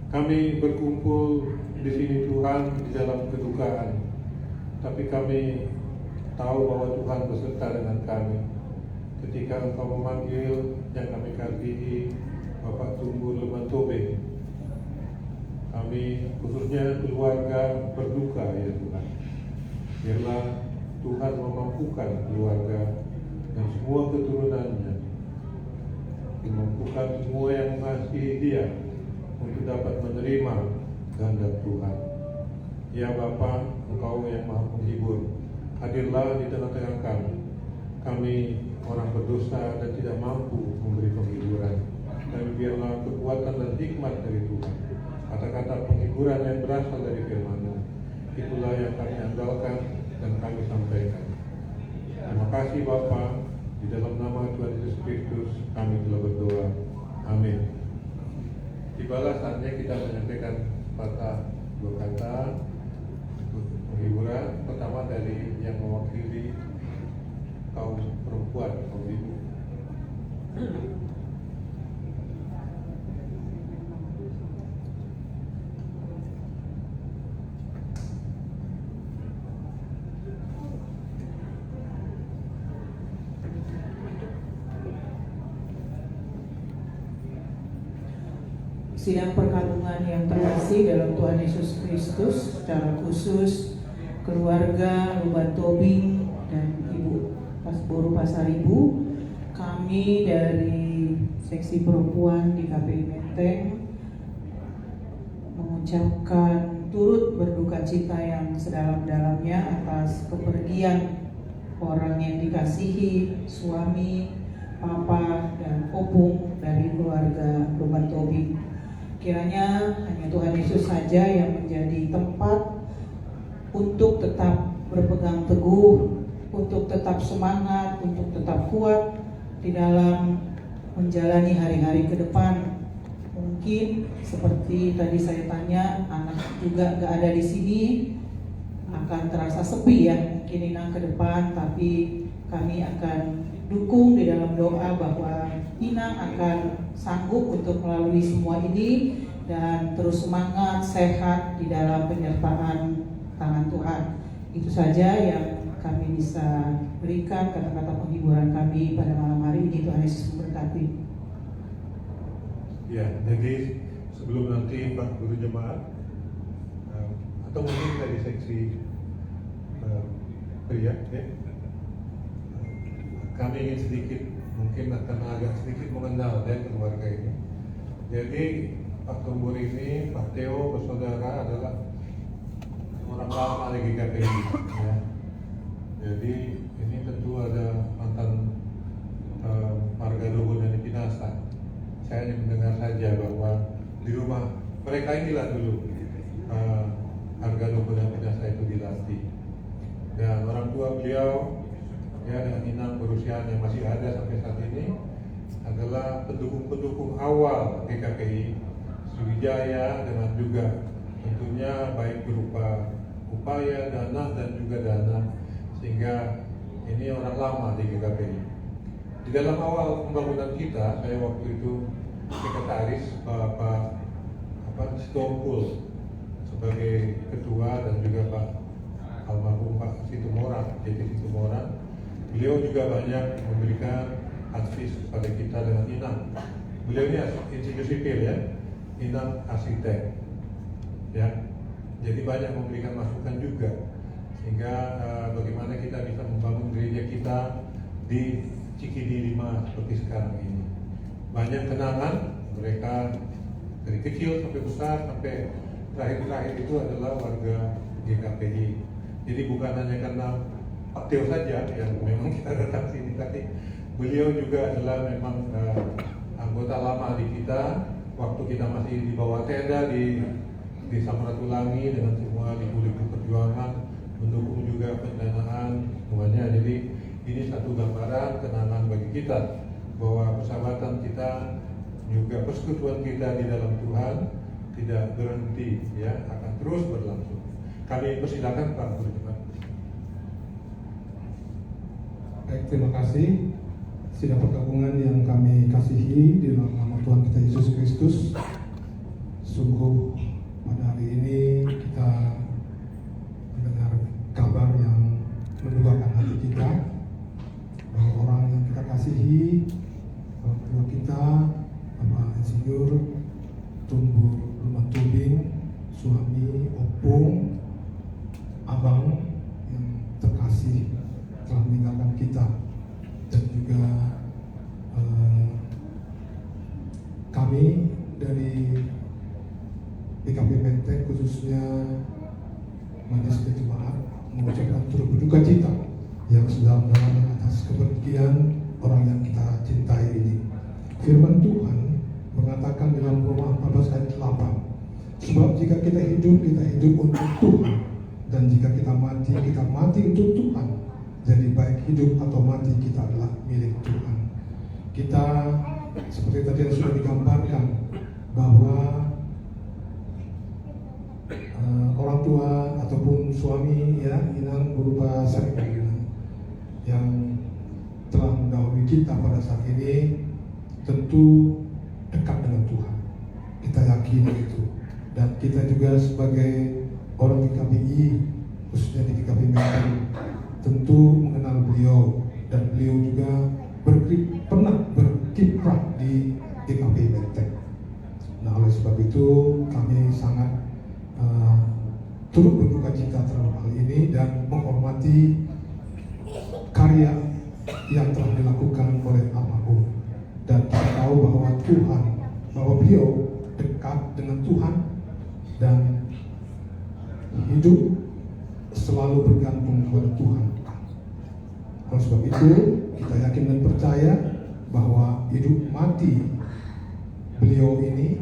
Kami berkumpul di sini Tuhan di dalam kedukaan, tapi kami tahu bahwa Tuhan beserta dengan kami. Ketika Engkau memanggil yang kami kasihi Bapak Tunggul Lemantobe, kami khususnya keluarga berduka ya Tuhan. Biarlah Tuhan memampukan keluarga dan semua keturunannya, memampukan semua yang mengasihi dia untuk dapat menerima kehendak Tuhan. Ya Bapa, Engkau yang Maha Penghibur, hadirlah di tengah-tengah kami. Kami orang berdosa dan tidak mampu memberi penghiburan, tapi biarlah kekuatan dan hikmat dari Tuhan, kata-kata penghiburan yang berasal dari firman-Mu, itulah yang kami andalkan dan kami sampaikan. Terima kasih Bapa, di dalam nama Tuhan Yesus Kristus kami telah berdoa. Amin. Tibalah saatnya kita menyampaikan sepatah dua kata untuk penghiburan. Pertama dari yang mewakili kaum perempuan, kaum ibu. Sidang perkabungan yang terkasih dalam Tuhan Yesus Kristus, secara khusus keluarga Ruban Tobing dan Ibu Boru Pasaribu, kami dari seksi perempuan di KPI Menteng mengucapkan turut berduka cita yang sedalam-dalamnya atas kepergian orang yang dikasihi, suami, papa, dan opung dari keluarga Ruban Tobing. Kiranya hanya Tuhan Yesus saja yang menjadi tempat untuk tetap berpegang teguh, untuk tetap semangat, untuk tetap kuat di dalam menjalani hari-hari ke depan. Mungkin seperti tadi saya tanya, anak juga gak ada di sini, akan terasa sepi ya mungkin Inang ke depan, tapi kami akan dukung di dalam doa bahwa Inang akan sanggup untuk melalui semua ini dan terus semangat, sehat di dalam penyertaan tangan Tuhan. Itu saja yang kami bisa berikan, kata-kata penghiburan kami pada malam hari ini. Tuhan Yesus memberkati. Ya, jadi sebelum nanti Pak Guru Jemaat atau mungkin dari seksi pria, ya, kami ingin sedikit, mungkin akan agak sedikit mengenal ya keluarga ini. Jadi Pak Tumbur ini, Pak Theo bersaudara adalah orang lama di GKPI ya. Jadi ini tentu ada mantan warga Dogo dan Pinasa. Saya hanya mendengar saja bahwa di rumah mereka inilah dulu harga Dogo dan Pinasa itu dilatih. Dan orang tua beliau ya dengan Inang berusia yang masih ada sampai saat ini adalah pendukung-pendukung awal GKPI Sriwijaya, dengan juga tentunya baik berupa upaya, dana dan juga dana, sehingga ini orang lama di GKPI. Di dalam awal pembangunan kita, saya waktu itu sekretaris Pak Sitompul sebagai ketua, dan juga Pak almarhum Pak Situmorang, Jadi Situmorang. Beliau juga banyak memberikan advice kepada kita dengan Inang. Beliau ini institusi sipil ya, Inang arsitek, ya. Jadi banyak memberikan masukan juga, sehingga bagaimana kita bisa membangun gereja kita di Cikini 5 seperti sekarang ini. Banyak kenangan mereka dari kecil sampai besar, sampai terakhir-terakhir itu adalah warga GKPI. Jadi bukan hanya karena Pak Teo saja yang memang kita datang sini, tapi beliau juga adalah memang anggota lama di kita. Waktu kita masih di bawah tenda di Samratulangi dengan semua libu-libu perjuangan, mendukung juga pendanaan semuanya. Jadi ini satu gambaran kenangan bagi kita bahwa persahabatan kita, juga persekutuan kita di dalam Tuhan tidak berhenti ya, akan terus berlangsung. Kami persilakan Pak Guru Jemaat. Baik, terima kasih. Sidang pergabungan yang kami kasihi di dalam nama Tuhan kita Yesus Kristus, Sungguh pada hari ini kita mendengar kabar yang mendukakan hati kita bahwa orang yang kita kasihi, orang tua kita, Bapak Insinyur Tumbur Lumatubing, suami, opung, abang yang terkasih telah meninggalkan kita, dan juga kami dari DKP Menteng khususnya Majelis Jemaat mengucapkan turut berduka cita yang sedalam-dalamnya atas kepergian orang yang kita cintai ini. Firman Tuhan mengatakan dalam Roma 14 ayat 8, sebab jika kita hidup untuk Tuhan, dan jika kita mati untuk Tuhan. Jadi baik hidup atau mati kita adalah milik Tuhan. Kita seperti tadi yang sudah digambarkan bahwa orang tua ataupun suami ya Inang berupa saya yang telah mendahului kita pada saat ini tentu dekat dengan Tuhan. Kita yakini itu, dan kita juga sebagai orang di KPI, khususnya di KPI Menteng, tentu mengenal beliau, dan beliau juga pernah berkiprah di KPI Menteng. Nah, oleh sebab itu kami sangat turut berduka cita terhadap hal ini dan menghormati karya yang telah dilakukan oleh almarhum, dan kita tahu bahwa beliau dekat dengan Tuhan dan hidup selalu bergantung kepada Tuhan. Oleh sebab itu kita yakin dan percaya bahwa hidup mati beliau ini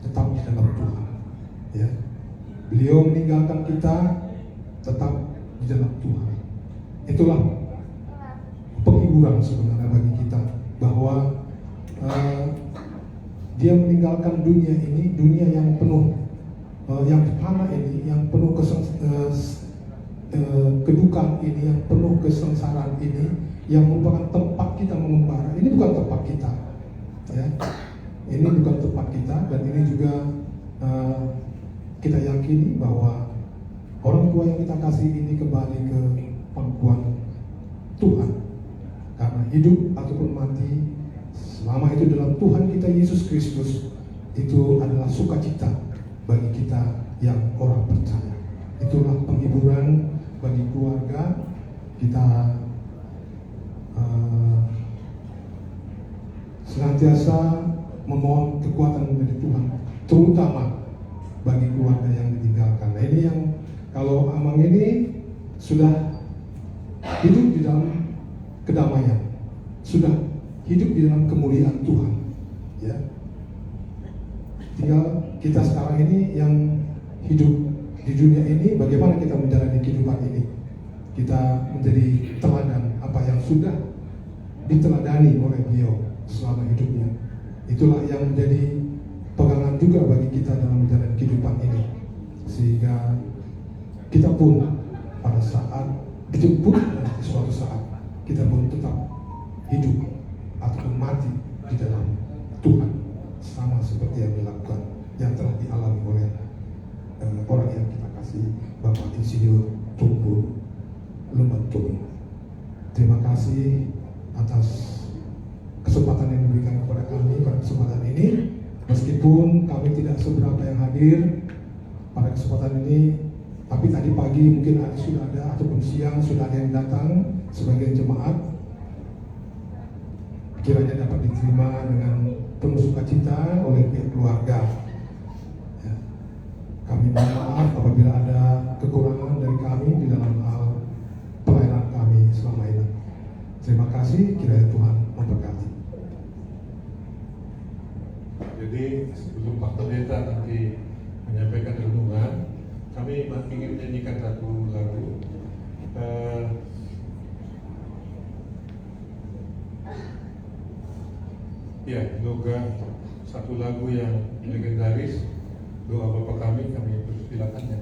tetap di dalam Tuhan. Ya, beliau meninggalkan kita tetap di dalam Tuhan. Itulah penghiburan sebenarnya bagi kita bahwa dia meninggalkan dunia ini, dunia yang penuh yang fana ini, yang penuh kedukaan ini, yang penuh kesengsaraan ini, yang merupakan tempat kita mengembara. Ini bukan tempat kita, ya. Ini bukan tempat kita, dan ini juga kita yakini bahwa orang tua yang kita kasih ini kembali ke pangkuan Tuhan, karena hidup ataupun mati selama itu dalam Tuhan kita Yesus Kristus, itu adalah sukacita bagi kita yang orang percaya. Itulah penghiburan bagi keluarga kita. Senantiasa memohon kekuatan dari Tuhan, terutama bagi keluarga yang ditinggalkan. Nah, ini yang kalau Amang ini sudah hidup di dalam kedamaian, sudah hidup di dalam kemuliaan Tuhan, ya. Tinggal kita sekarang ini yang hidup di dunia ini, bagaimana kita menjalani kehidupan ini. Kita menjadi teladan apa yang sudah diteladani oleh beliau selama hidupnya. Itulah yang menjadi pegangan juga bagi kita dalam menjalani kehidupan ini, sehingga kita pun pada saat dijemput nanti suatu saat, kita pun tetap hidup ataupun mati di dalam Tuhan, sama seperti yang dilakukan, yang telah dialami oleh orang yang kita kasih, Bapak Insinyur Tumbur Lumatubing. Terima kasih atas kesempatan yang diberikan kepada kami pada kesempatan ini. Meskipun kami tidak seberapa yang hadir pada kesempatan ini, tapi tadi pagi mungkin sudah ada, ataupun siang sudah ada yang datang sebagai jemaat. Kiranya dapat diterima dengan penuh sukacita oleh pihak keluarga. Ya. Kami mohon maaf apabila ada kekurangan dari kami di dalam hal pelayanan kami selama ini. Terima kasih, kiranya Tuhan memberkati. Jadi sebelum Pak Pendeta nanti menyampaikan renungan, kami ingin menyanyikan satu lagu. Ya, juga satu lagu yang legendaris, doa Bapa kami persilakan ya.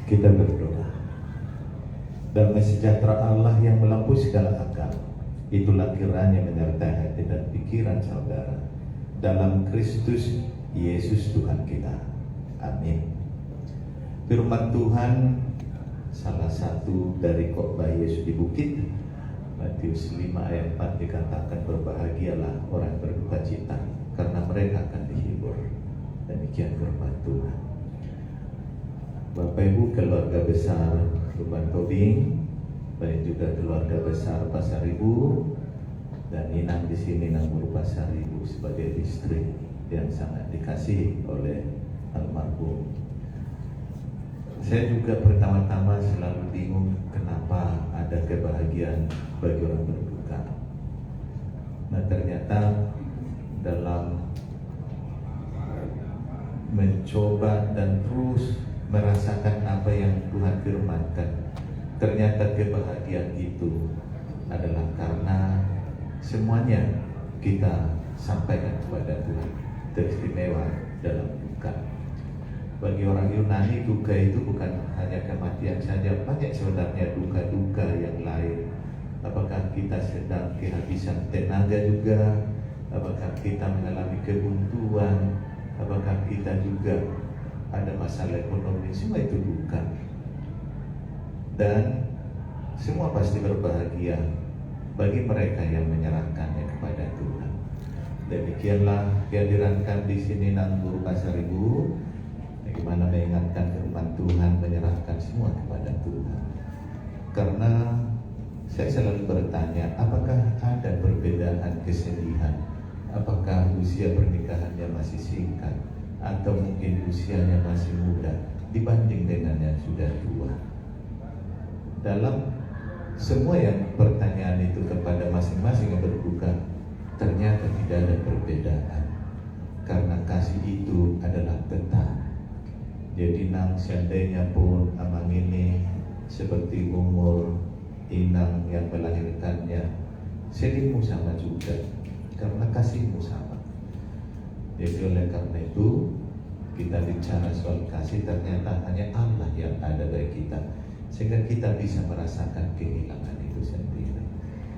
Kita berdoa. Damai sejahtera Allah yang melampaui segala akal, itulah kiranya menyertai hati dan pikiran saudara dalam Kristus Yesus Tuhan kita. Amin. Firman Tuhan, salah satu dari khotbah Yesus di bukit, Matius 5 ayat 4 dikatakan, berbahagialah orang berduka cita karena mereka akan dihibur. Demikian firman Tuhan. Bapak Ibu, keluarga besar Ruban Tobing, baik juga keluarga besar Pasar Ibu, dan Inang di sini Nanggur Pasar Ibu sebagai istri yang sangat dikasihi oleh almarhum. Saya juga pertama-tama selalu bingung kenapa ada kebahagiaan bagi orang berduka. Nah, ternyata dalam mencoba dan terus merasakan apa yang Tuhan firmankan, ternyata kebahagiaan itu adalah karena semuanya kita sampaikan kepada Tuhan, teristimewa dalam duka. Bagi orang Yunani, duka itu bukan hanya kematian saja, banyak sebenarnya duka-duka yang lain. Apakah kita sedang kehabisan tenaga juga? Apakah kita mengalami kebuntuan? Apakah kita juga ada masalah ekonomi? Semua itu duka. Dan semua pasti berbahagia bagi mereka yang menyerahkannya kepada Tuhan. Demikianlah kehadiran kami di sini Nanggur Pasar Ibu, bagaimana mengingatkan firman Tuhan, menyerahkan semua kepada Tuhan. Karena saya selalu bertanya, apakah ada perbedaan kesedihan? Apakah usia pernikahannya masih singkat, atau mungkin usianya masih muda dibanding dengan yang sudah tua? Dalam semua yang pertanyaan itu kepada masing-masing yang berduka, ternyata tidak ada perbedaan, karena kasih itu adalah tetap. Jadi nang seandainya pun amang ini seperti umur Inang yang melahirkannya, sedihmu sama juga, karena kasihmu sama. Jadi oleh karena itu kita bicara soal kasih, ternyata hanya Allah yang ada bagi kita, sehingga kita bisa merasakan kehilangan itu sendiri.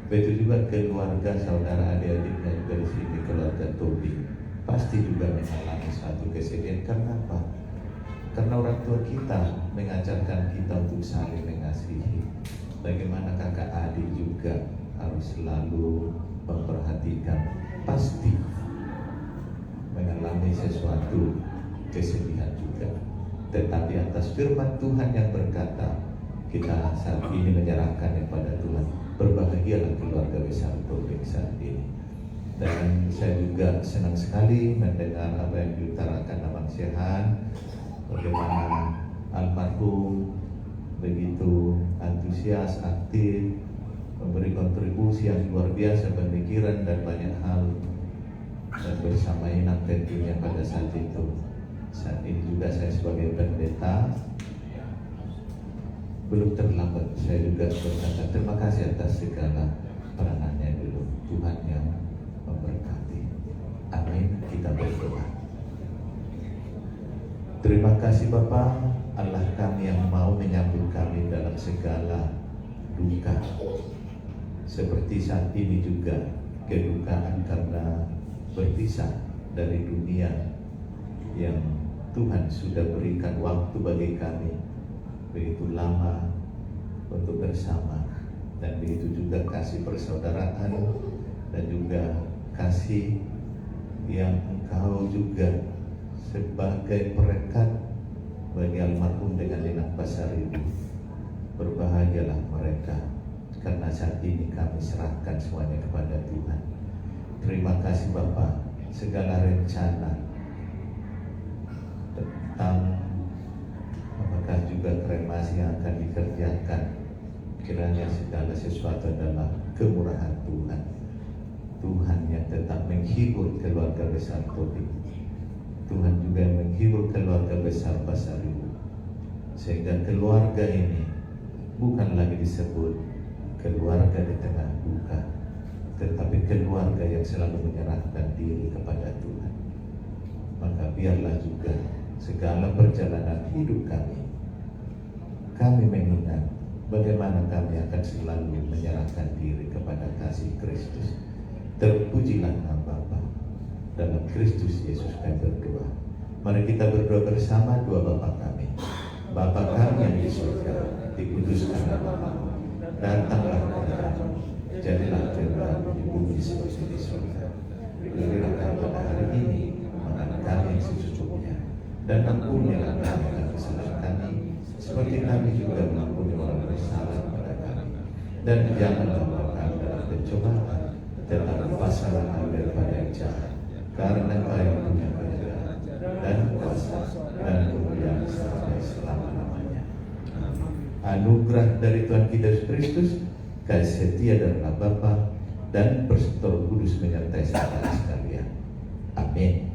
Begitu juga keluarga saudara adik-adiknya juga di sini, keluarga Tobi pasti juga mengalami suatu kesedihan. Karena apa? Karena orang tua kita mengajarkan kita untuk saling mengasihi. Bagaimana kakak adik juga harus selalu memperhatikan, pasti mengalami sesuatu kesedihan juga. Tetapi atas firman Tuhan yang berkata, kita saat ini menyerahkan kepada Tuhan. Berbahagialah keluarga besar Tobing saat ini. Dan saya juga senang sekali mendengar apa yang diutarakan Abang Syehan, bagaimana almarhum begitu antusias, aktif, memberi kontribusi yang luar biasa, pemikiran dan banyak hal. Dan bersama Inang tentunya pada saat itu. Saat ini juga saya sebagai pendeta, belum terlambat saya juga berkata terima kasih atas segala peranannya dulu. Tuhan yang memberkati. Amin. Kita berdoa. Terima kasih Bapa, Allah kami yang mau menyambut kami dalam segala duka. Seperti saat ini juga kedukaan karena berpisah dari dunia yang Tuhan sudah berikan waktu bagi kami begitu lama untuk bersama, dan begitu juga kasih persaudaraan dan juga kasih yang Engkau juga sebagai perekat Pasaribu. Berbahagialah mereka, karena saat ini kami serahkan semuanya kepada Tuhan. Terima kasih Bapak, segala rencana tentang apakah juga kremasi yang akan dikerjakan, kiranya segala sesuatu adalah kemurahan Tuhan. Tuhan yang tetap menghibur keluarga besar Kodim. Tuhan juga yang menghibur keluarga besar Pasaribu, sehingga keluarga ini bukan lagi disebut keluarga di tengah duka, tetapi keluarga yang selalu menyerahkan diri kepada Tuhan. Maka biarlah juga segala perjalanan hidup kami mengingat bagaimana kami akan selalu menyerahkan diri kepada kasih Kristus. Terpujilah nama Bapa, dalam Kristus Yesus kami berdoa. Mari kita berdoa bersama doa Bapa kami. Bapa kami yang di surga, dikuduskan namamu, datanglah kerajaan-Mu, jadilah kehendakmu di bumi seperti di surga. Berilah kami pada hari ini makanan kami yang secukupnya, dan ampunilah kami akan kesalahan kami, seperti kami juga mengampuni orang bersalah kepada kami. Dan janganlah membawa kami dalam pencobaan, tetapi lepaskanlah kami daripada yang jahat, karena Engkau yang punya kerajaan dan kuasa dan kemuliaan sampai selama-lamanya. Anugerah dari Tuhan kita Yesus Kristus, kasih setia dari Allah Bapa dan persekutuan Roh Kudus menyertai saudara sekalian. Amin.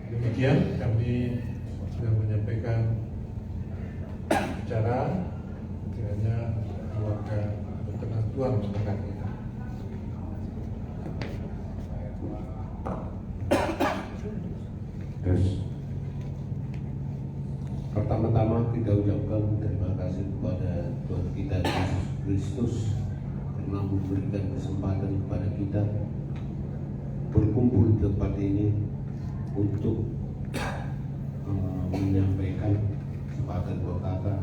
Demikian kami sudah menyampaikan bicara, kiranya keluarga berkenan Tuhan memberkati. Terus pertama-tama kita ucapkan terima kasih kepada Tuhan kita Yesus Kristus karena memberikan kesempatan kepada kita berkumpul di tempat ini untuk menyampaikan sepatah dua kata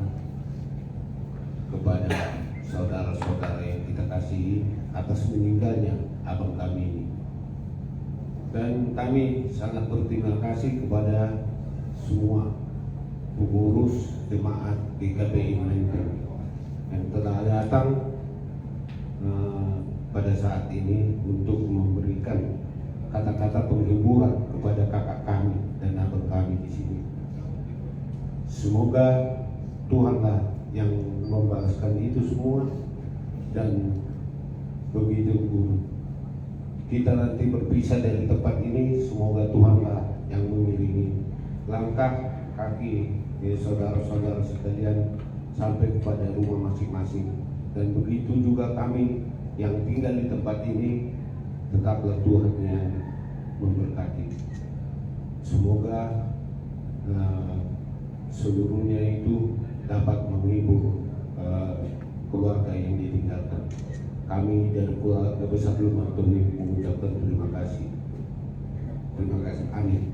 kepada saudara-saudara yang kita kasihi atas meninggalnya abang kami ini. Dan kami sangat berterima kasih kepada semua pengurus jemaat GKPI Menteng yang telah datang pada saat ini untuk memberikan kata-kata penghiburan kepada kakak kami dan abang kami di sini. Semoga Tuhanlah yang membalaskan itu semua, dan begitu kita nanti berpisah dari tempat ini, semoga Tuhanlah yang mengiringi langkah kaki saudara-saudara sekalian sampai kepada rumah masing-masing. Dan begitu juga kami yang tinggal di tempat ini, tetaplah Tuhan yang memberkati. Semoga seluruhnya itu dapat menghibur keluarga yang ditinggalkan. Kami dari keluarga besar Lumantoni mengucapkan terima kasih. Terima kasih. Amin.